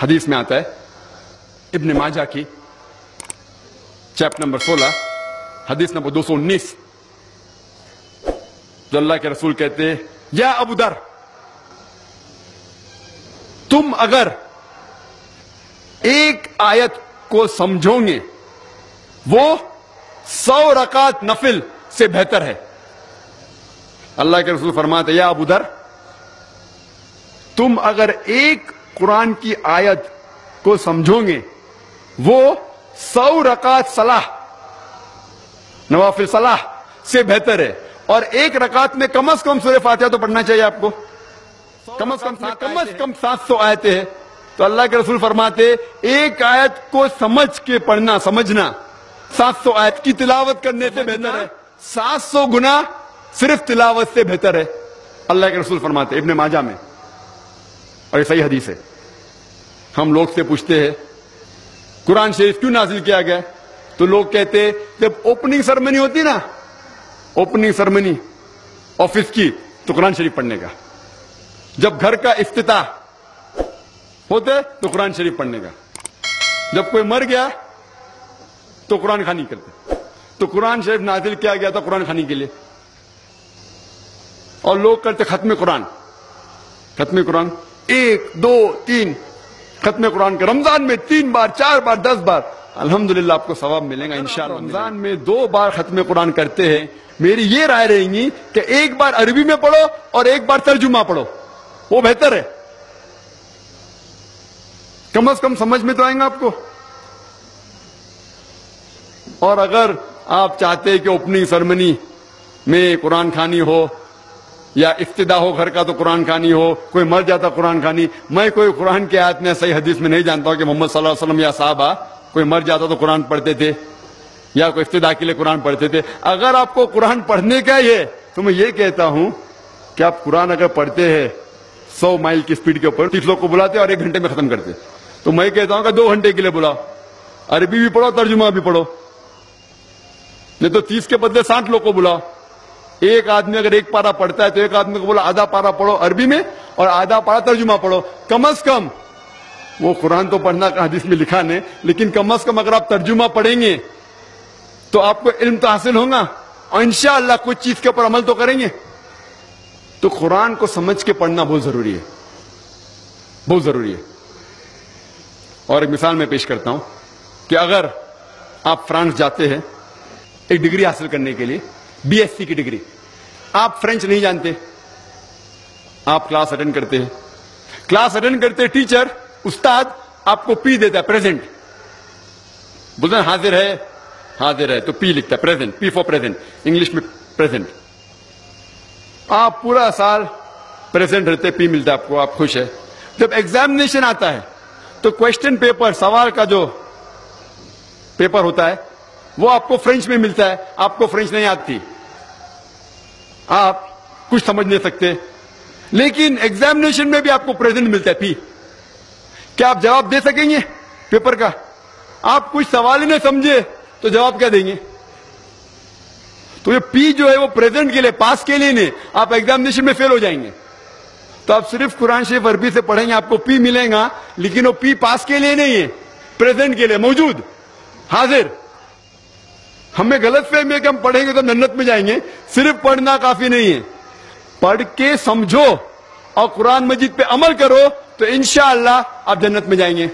حدیث میں آتا ہے ابن ماجہ کی چیپٹر نمبر 16 حدیث نمبر 219، جو اللہ کے رسول کہتے ہیں یا ابو در، تم اگر ایک آیت کو سمجھو گے وہ 100 رکعت نفل سے بہتر ہے۔ اللہ کے رسول فرماتے یا ابو در، تم اگر ایک قرآن کی آیت کو سمجھو گے وہ 100 رکعت صلاح، نوافل صلاح سے بہتر ہے، اور ایک رکعت میں کم از کم سورہ فاتحہ تو پڑھنا چاہیے آپ کو، کم از کم 700 آیتیں ہیں۔ تو اللہ کے رسول فرماتے ایک آیت کو سمجھ کے پڑھنا، سمجھنا 700 آیت کی تلاوت کرنے سے بہتر ہے، 700 گنا صرف تلاوت سے بہتر ہے، اللہ کے رسول فرماتے ابن ماجہ میں، اور یہ صحیح حدیث ہے۔ ہم لوگ سے پوچھتے ہیں قرآن شریف کیوں نازل کیا گیا، تو لوگ کہتے ہیں جب اوپننگ سرمنی ہوتی نا، اوپننگ سرمنی آفس کی، تو قرآن شریف پڑھنے کا، جب گھر کا افتتاح ہوتا ہے تو قرآن شریف پڑھنے کا، جب کوئی مر گیا تو قرآن خوانی کرتے، تو قرآن شریف نازل کیا گیا تھا قرآن خوانی کے لیے۔ اور لوگ کرتے ختم قرآن، ختم قرآن 1 2 3 ختم قرآن کا، رمضان میں 3 بار 4 بار 10 بار، الحمدللہ آپ کو ثواب ملے گا انشاءاللہ۔ رمضان میں 2 بار ختم قرآن کرتے ہیں، میری یہ رائے رہے گی کہ ایک بار عربی میں پڑھو اور ایک بار ترجمہ پڑھو، وہ بہتر ہے، کم از کم سمجھ میں تو آئیں گا آپ کو۔ اور اگر آپ چاہتے ہیں کہ اوپننگ سرمنی میں قرآن خوانی ہو یا افتتاح ہو گھر کا تو قرآن خوانی ہو، کوئی مر جاتا قرآن خوانی، میں کوئی قرآن کی آیت میں صحیح حدیث میں نہیں جانتا ہوں کہ محمد صلی اللہ علیہ وسلم یا صحابہ کوئی مر جاتا تو قرآن پڑھتے تھے یا کوئی افتتاح کے لیے قرآن پڑھتے تھے۔ اگر آپ کو قرآن پڑھنے کا ہی ہے تو میں یہ کہتا ہوں کہ آپ قرآن اگر پڑھتے ہیں 100 مائل کی سپیڈ کے اوپر، 30 لوگ کو بلاتے اور 1 گھنٹے میں ختم کرتے، تو میں کہتا ہوں کہ 2 گھنٹے کے لیے بلاؤ، عربی بھی پڑھو ترجمہ بھی پڑھو، نہیں تو 30 کے بدلے 60 لوگ کو بلاؤ۔ ایک آدمی اگر 1 پارہ پڑھتا ہے تو ایک آدمی کو بولا آدھا پارہ پڑھو عربی میں اور آدھا پارہ ترجمہ پڑھو، کم از کم وہ قرآن تو پڑھنا حدیث میں لکھا نہیں، لیکن کم از کم اگر آپ ترجمہ پڑھیں گے تو آپ کو علم تو حاصل ہوگا اور انشاءاللہ کچھ چیز کے اوپر عمل تو کریں گے۔ تو قرآن کو سمجھ کے پڑھنا بہت ضروری ہے، بہت ضروری ہے۔ اور ایک مثال میں پیش کرتا ہوں کہ اگر آپ فرانس جاتے ہیں ایک ڈگری حاصل کرنے کے لیے، BSc کی ڈگری، آپ فرینچ نہیں جانتے، آپ کلاس اٹینڈ کرتے ہیں، کلاس اٹینڈ کرتے ٹیچر استاد آپ کو پی دیتا ہے، پریزنٹ بولتے ہیں حاضر ہے، حاضر ہے تو پی لکھتا ہے، present, P four present, English میں پریزنٹ۔ آپ پورا سال پریزنٹ رہتے، پی ملتا ہے آپ کو، آپ خوش ہے۔ جب ایگزامینیشن آتا ہے تو کوشچن پیپر، سوال کا جو پیپر ہوتا ہے وہ آپ کو فرینچ میں ملتا ہے، آپ کو فرینچ نہیں آتی، آپ کچھ سمجھ نہیں سکتے، لیکن ایگزامینیشن میں بھی آپ کو پریزنٹ ملتا ہے، پی۔ کیا آپ جواب دے سکیں گے پیپر کا؟ آپ کچھ سوال ہی نہیں سمجھے تو جواب کیا دیں گے؟ تو یہ پی جو ہے وہ پریزنٹ کے لیے، پاس کے لیے نہیں، آپ ایگزامینیشن میں فیل ہو جائیں گے۔ تو آپ صرف قرآن شریف عربی سے پڑھیں گے، آپ کو پی ملے گا، لیکن وہ پی پاس کے لیے نہیں ہے، پریزنٹ کے لیے، موجود، حاضر۔ ہمیں غلط فہمی ہے کہ ہم پڑھیں گے تو جنت میں جائیں گے، صرف پڑھنا کافی نہیں ہے، پڑھ کے سمجھو اور قرآن مجید پہ عمل کرو تو انشاءاللہ آپ جنت میں جائیں گے۔